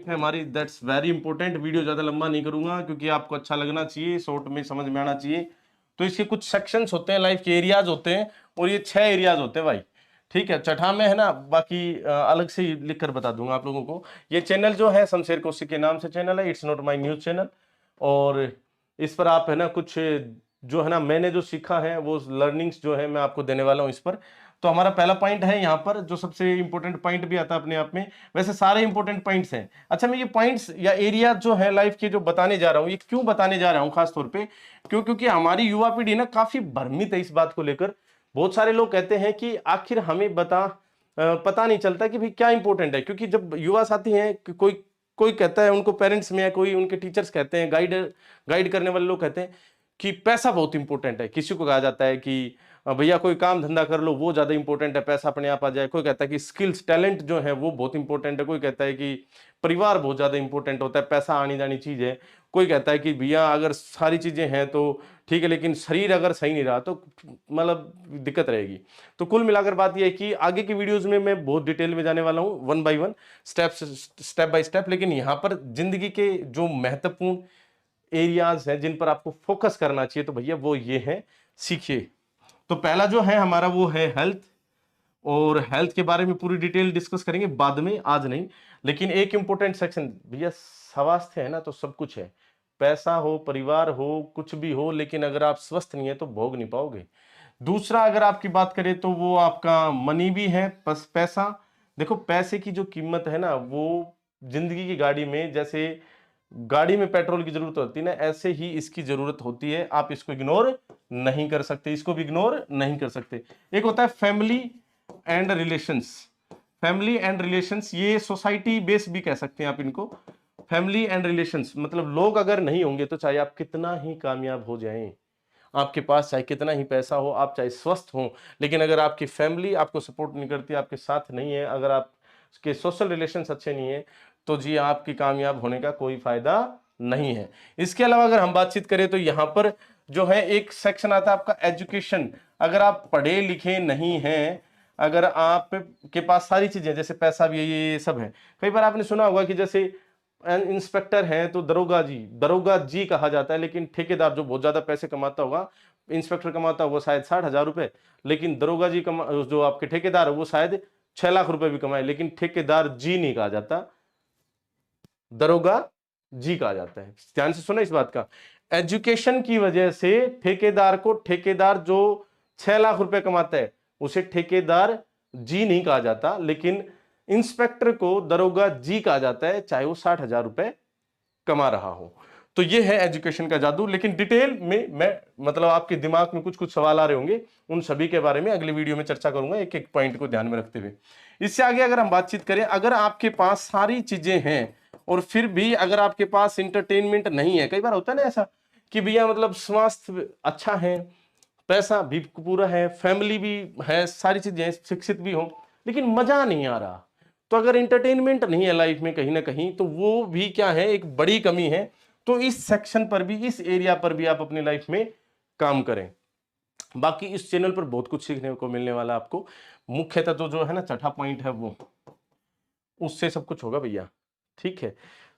है हमारी, that's very important. Video ज़्यादा लंबा नहीं करूंगा क्योंकि आपको अच्छा लगना चाहिए, शॉर्ट में समझ में आना चाहिए। तो इसके कुछ सेक्शंस होते हैं, लाइफ के एरियाज होते हैं, और ये 6 एरियाज होते हैं भाई। ठीक है, छठा में है ना, बाकी अलग से ही लिख कर बता दूंगा आप लोगों को। ये चैनल जो है शमशेर कौशिक के नाम से चैनल है, it's not my news channel. और इस पर आप है ना कुछ जो है ना मैंने जो सीखा है वो लर्निंग्स जो है मैं आपको देने वाला हूं इस पर। तो हमारा पहला पॉइंट है यहाँ पर, जो सबसे इंपॉर्टेंट पॉइंट भी आता है अपने आप में, वैसे सारे इंपॉर्टेंट पॉइंट्स हैं। अच्छा, मैं ये पॉइंट्स या एरिया जो है लाइफ के जो बताने जा रहा हूँ, ये क्यों बताने जा रहा हूँ खास तौर पे, क्योंकि हमारी युवा पीढ़ी ना काफी भ्रमित है इस बात को लेकर। बहुत सारे लोग कहते हैं कि आखिर हमें पता नहीं चलता कि भाई क्या इंपॉर्टेंट है। क्योंकि जब युवा साथी हैं, कोई कोई कहता है, उनको पेरेंट्स में या कोई उनके टीचर्स कहते हैं, गाइड करने वाले लोग कहते हैं कि पैसा बहुत इंपॉर्टेंट है। किसी को कहा जाता है कि भैया कोई काम धंधा कर लो, वो ज्यादा इंपॉर्टेंट है, पैसा अपने आप आ जाए। कोई कहता है कि स्किल्स टैलेंट जो है वो बहुत इंपॉर्टेंट है। कोई कहता है कि परिवार बहुत ज्यादा इंपॉर्टेंट होता है, पैसा आनी जानी चीज है। कोई कहता है कि भैया अगर सारी चीजें हैं तो ठीक है, लेकिन शरीर अगर सही नहीं रहा तो मतलब दिक्कत रहेगी। तो कुल मिलाकर बात यह है कि आगे की वीडियोस में मैं बहुत डिटेल में जाने वाला हूं, one by one, step by step. लेकिन यहां पर जिंदगी के जो महत्वपूर्ण एरियाज हैं जिन पर आपको फोकस करना चाहिए, तो भैया वो ये हैं, सीखिए। तो पहला जो है हमारा वो है हेल्थ। और हेल्थ के बारे में पूरी डिटेल डिस्कस करेंगे बाद में, आज नहीं। लेकिन एक इंपॉर्टेंट सेक्शन भैया, स्वास्थ्य है ना तो सब कुछ है। पैसा हो, परिवार हो, कुछ भी हो, लेकिन अगर आप स्वस्थ नहीं है तो भोग नहीं पाओगे। दूसरा अगर आपकी बात करें तो वो आपका मनी भी है, बस पैसा। देखो पैसे की जो कीमत है ना, वो जिंदगी की गाड़ी में जैसे गाड़ी में पेट्रोल की जरूरत होती है ना, ऐसे ही इसकी जरूरत होती है। आप इसको इग्नोर नहीं कर सकते, इसको भी इग्नोर नहीं कर सकते। एक होता है family and relations. Family and relations, ये सोसाइटी बेस भी कह सकते हैं आप इनको। फैमिली एंड रिलेशंस मतलब लोग अगर नहीं होंगे तो चाहे आप कितना ही कामयाब हो जाएं, आपके पास चाहे कितना ही पैसा हो, आप चाहे स्वस्थ हो, लेकिन अगर आपकी फैमिली आपको सपोर्ट नहीं करती, आपके साथ नहीं है, अगर आपके सोशल रिलेशंस अच्छे नहीं है, तो जी आपकी कामयाब होने का कोई फायदा नहीं है। इसके अलावा अगर हम बातचीत करें तो यहां पर जो है एक सेक्शन आता है आपका एजुकेशन। अगर आप पढ़े लिखे नहीं हैं, अगर आप के पास सारी चीजें जैसे पैसा भी है, ये सब है। कई बार आपने सुना होगा कि जैसे इंस्पेक्टर है तो दरोगा जी कहा जाता है, लेकिन ठेकेदार जो बहुत ज्यादा पैसे कमाता होगा, इंस्पेक्टर कमाता होगा शायद 60,000 रुपए, लेकिन दरोगा जी जो आपके ठेकेदार है वो शायद 6 लाख रुपए भी कमाए, लेकिन ठेकेदार जी नहीं कहा जाता, दरोगा जी कहा जाता है। ध्यान से सुना इस बात का। एजुकेशन की वजह से ठेकेदार जो 6 लाख रुपए कमाता है उसे ठेकेदार जी नहीं कहा जाता, लेकिन इंस्पेक्टर को दरोगा जी कहा जाता है, चाहे वो 60,000 रुपए कमा रहा हो। तो ये है एजुकेशन का जादू। लेकिन डिटेल में मैं मतलब आपके दिमाग में कुछ कुछ सवाल आ रहे होंगे, उन सभी के बारे में अगली वीडियो में चर्चा करूंगा, एक एक पॉइंट को ध्यान में रखते हुए। इससे आगे अगर हम बातचीत करें, अगर आपके पास सारी चीजें हैं और फिर भी अगर आपके पास इंटरटेनमेंट नहीं है, कई बार होता है ना ऐसा कि भैया मतलब स्वास्थ्य अच्छा है, पैसा भी पूरा है, फैमिली भी है, सारी चीजें शिक्षित भी हो, लेकिन मजा नहीं आ रहा। तो अगर इंटरटेनमेंट नहीं है लाइफ में कहीं ना कहीं, तो वो भी क्या है, एक बड़ी कमी है। तो इस सेक्शन पर भी, इस एरिया पर भी आप अपनी लाइफ में काम करें। बाकी इस चैनल पर बहुत कुछ सीखने को मिलने वाला आपको। मुख्यतः तो जो है ना छठा पॉइंट है वो, उससे सब कुछ होगा भैया। ठीक है,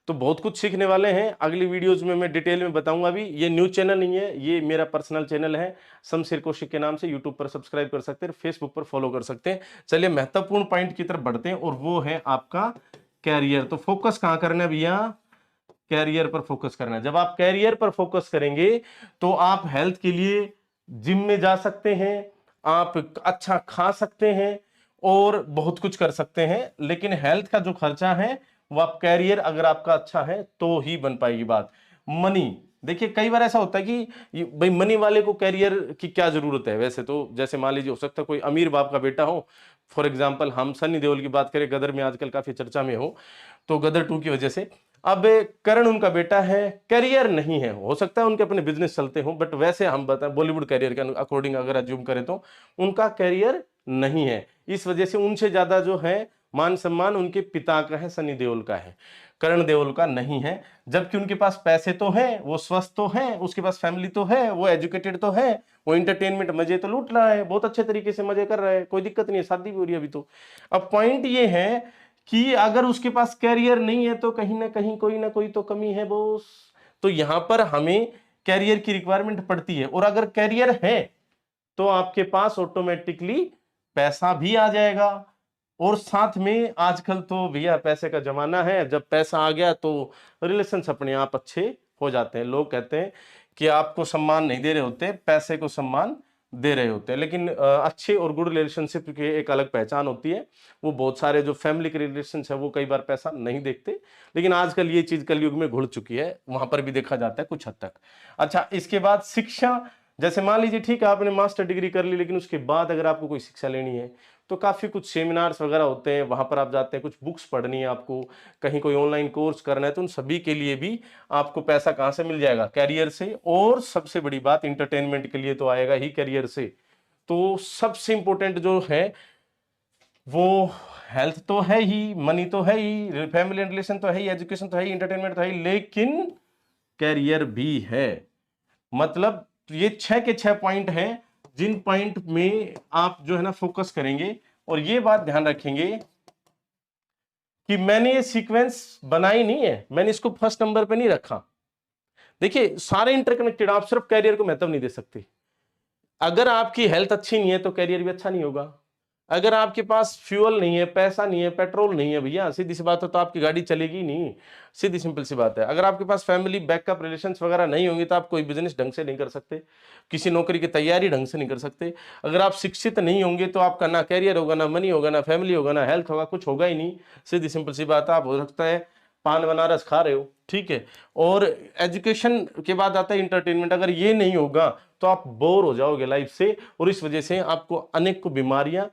तो बहुत कुछ सीखने वाले हैं। अगली वीडियोस में मैं डिटेल में बताऊंगा। अभी ये न्यूज चैनल नहीं है, ये मेरा पर्सनल चैनल है, शमशेर कौशिक के नाम से। यूट्यूब पर सब्सक्राइब कर सकते हैं, फेसबुक पर फॉलो कर सकते हैं। चलिए महत्वपूर्ण पॉइंट की तरफ बढ़ते हैं, और वो है आपका कैरियर। तो फोकस कहां करना है भैया, कैरियर पर फोकस करना है। जब आप कैरियर पर फोकस करेंगे तो आप हेल्थ के लिए जिम में जा सकते हैं, आप अच्छा खा सकते हैं और बहुत कुछ कर सकते हैं। लेकिन हेल्थ का जो खर्चा है वो आप कैरियर अगर आपका अच्छा है तो ही बन पाएगी बात। मनी, देखिए कई बार ऐसा होता है कि भाई मनी वाले को कैरियर की क्या जरूरत है। वैसे तो जैसे मान लीजिए हो सकता है कोई अमीर बाप का बेटा हो, फॉर एग्जांपल हम सनी देओल की बात करें, गदर में आजकल काफी चर्चा में हो, तो गदर 2 की वजह से। अब करण उनका बेटा है, कैरियर नहीं है, हो सकता है उनके अपने बिजनेस चलते हो, बट वैसे हम बताएं बॉलीवुड कैरियर के अकॉर्डिंग अगर अज्यूम करें तो उनका कैरियर नहीं है। इस वजह से उनसे ज्यादा जो है मान सम्मान उनके पिता का है, सनी देओल का है, करण देओल का नहीं है। जबकि उनके पास पैसे तो हैं, वो स्वस्थ तो हैं, उसके पास फैमिली तो है, वो एजुकेटेड तो है, वो एंटरटेनमेंट मजे तो लूट रहा है, बहुत अच्छे तरीके से मजे कर रहा है, कोई दिक्कत नहीं है, शादी भी हो रही है अभी तो। अब पॉइंट ये है कि अगर उसके पास कैरियर नहीं है तो कहीं ना कोई तो कमी है बॉस। तो यहां पर हमें कैरियर की रिक्वायरमेंट पड़ती है, और अगर कैरियर है तो आपके पास ऑटोमेटिकली पैसा भी आ जाएगा। और साथ में आजकल तो भैया पैसे का जमाना है, जब पैसा आ गया तो रिलेशंस अपने आप अच्छे हो जाते हैं। लोग कहते हैं कि आपको सम्मान नहीं दे रहे होते, पैसे को सम्मान दे रहे होते हैं। लेकिन अच्छे और गुड रिलेशनशिप की एक अलग पहचान होती है। वो बहुत सारे जो फैमिली के रिलेशन है वो कई बार पैसा नहीं देखते, लेकिन आजकल ये चीज कलयुग में घुल चुकी है, वहां पर भी देखा जाता है कुछ हद तक। अच्छा, इसके बाद शिक्षा। जैसे मान लीजिए ठीक है आपने मास्टर डिग्री कर ली, लेकिन उसके बाद अगर आपको कोई शिक्षा लेनी है तो काफी कुछ सेमिनार्स वगैरह होते हैं, वहां पर आप जाते हैं, कुछ बुक्स पढ़नी है आपको, कहीं कोई ऑनलाइन कोर्स करना है, तो उन सभी के लिए भी आपको पैसा कहां से मिल जाएगा? कैरियर से। और सबसे बड़ी बात, इंटरटेनमेंट के लिए तो आएगा ही कैरियर से। तो सबसे इंपॉर्टेंट जो है वो हेल्थ तो है ही, मनी तो है ही, फैमिली एंड रिलेशन तो है ही, एजुकेशन तो है ही, इंटरटेनमेंट तो है ही, लेकिन कैरियर भी है। मतलब ये 6 के 6 पॉइंट हैं जिन पॉइंट में आप जो है ना फोकस करेंगे। और ये बात ध्यान रखेंगे कि मैंने ये सीक्वेंस बनाई नहीं है, मैंने इसको फर्स्ट नंबर पे नहीं रखा। देखिए सारे इंटरकनेक्टेड, आप सिर्फ कैरियर को महत्व नहीं दे सकते। अगर आपकी हेल्थ अच्छी नहीं है तो कैरियर भी अच्छा नहीं होगा। अगर आपके पास फ्यूल नहीं है, पैसा नहीं है, पेट्रोल नहीं है भैया, सीधी सी बात है, तो आपकी गाड़ी चलेगी नहीं। सीधी सिंपल सी बात है। अगर आपके पास फैमिली बैकअप रिलेशंस वगैरह नहीं होंगे तो आप कोई बिजनेस ढंग से नहीं कर सकते, किसी नौकरी की तैयारी ढंग से नहीं कर सकते। अगर आप शिक्षित नहीं होंगे तो आपका ना कैरियर होगा, ना मनी होगा, ना फैमिली होगा, ना हेल्थ होगा, कुछ होगा ही नहीं। सीधी सिंपल सी बात है। आप हो सकता है पान बनारस खा रहे हो, ठीक है। और एजुकेशन के बाद आता है इंटरटेनमेंट। अगर ये नहीं होगा तो आप बोर हो जाओगे लाइफ से, और इस वजह से आपको अनेक बीमारियां,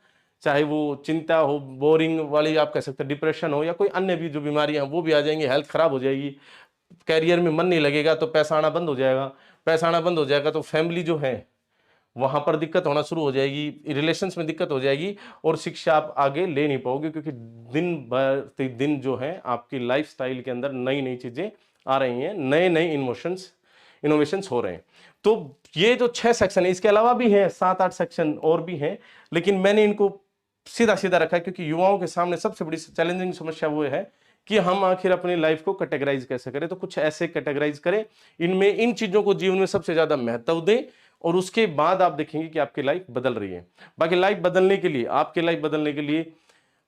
चाहे वो चिंता हो, बोरिंग वाली आप कह सकते हैं, डिप्रेशन हो, या कोई अन्य भी जो बीमारियां हैं वो भी आ जाएंगी, हेल्थ खराब हो जाएगी, कैरियर में मन नहीं लगेगा तो पैसा आना बंद हो जाएगा, पैसा आना बंद हो जाएगा तो फैमिली जो है वहां पर दिक्कत होना शुरू हो जाएगी, रिलेशंस में दिक्कत हो जाएगी, और शिक्षा आप आगे ले नहीं पाओगे, क्योंकि दिन भर दिन जो है आपकी लाइफस्टाइल के अंदर नई नई चीजें आ रही हैं, नए नए इनोवेशंस हो रहे हैं। तो ये जो 6 सेक्शन है, इसके अलावा भी है 7-8 सेक्शन और भी हैं, लेकिन मैंने इनको सीधा सीधा रखा है क्योंकि युवाओं के सामने सबसे बड़ी चैलेंजिंग समस्या वो है कि हम आखिर अपनी लाइफ को कैटेगराइज कैसे करें। तो कुछ ऐसे कैटेगराइज करें, इनमें इन चीजों को जीवन में सबसे ज्यादा महत्व दें, और उसके बाद आप देखेंगे कि आपकी लाइफ बदल रही है। बाकी लाइफ बदलने के लिए, आपकी लाइफ बदलने के लिए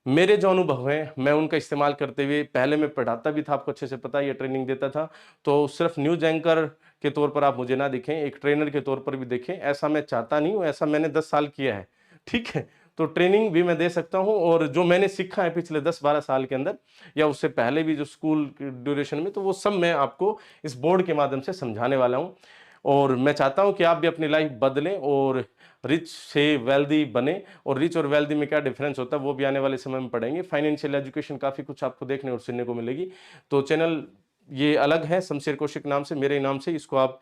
मेरे जो अनुभव हैं मैं उनका इस्तेमाल करते हुए, पहले मैं पढ़ाता भी था, आपको अच्छे से पता है, ये ट्रेनिंग देता था, तो सिर्फ न्यूज एंकर के तौर पर आप मुझे ना देखें, एक ट्रेनर के तौर पर भी देखें। ऐसा मैं चाहता नहीं हूं, ऐसा मैंने 10 साल किया है, ठीक है। तो ट्रेनिंग भी मैं दे सकता हूं, और जो मैंने सीखा है पिछले 10-12 साल के अंदर, या उससे पहले भी जो स्कूल ड्यूरेशन में, तो वो सब मैं आपको इस बोर्ड के माध्यम से समझाने वाला हूं। और मैं चाहता हूं कि आप भी अपनी लाइफ बदलें और रिच से वेल्दी बने। और रिच और वेल्दी में क्या डिफरेंस होता है वो भी आने वाले समय में पढ़ेंगे। फाइनेंशियल एजुकेशन काफ़ी कुछ आपको देखने और सुनने को मिलेगी। तो चैनल ये अलग है, शमशेर कौशिक नाम से, मेरे नाम से, इसको आप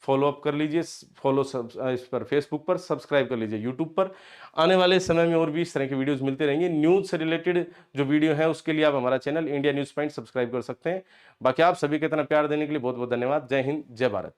फॉलो अप कर लीजिए, इस पर फेसबुक पर, सब्सक्राइब कर लीजिए यूट्यूब पर। आने वाले समय में और भी इस तरह की वीडियोस मिलते रहेंगे। न्यूज़ से रिलेटेड जो वीडियो है उसके लिए आप हमारा channel India news point subscribe कर सकते हैं। बाकी आप सभी के इतना प्यार देने के लिए बहुत बहुत धन्यवाद। जय हिंद, जय भारत।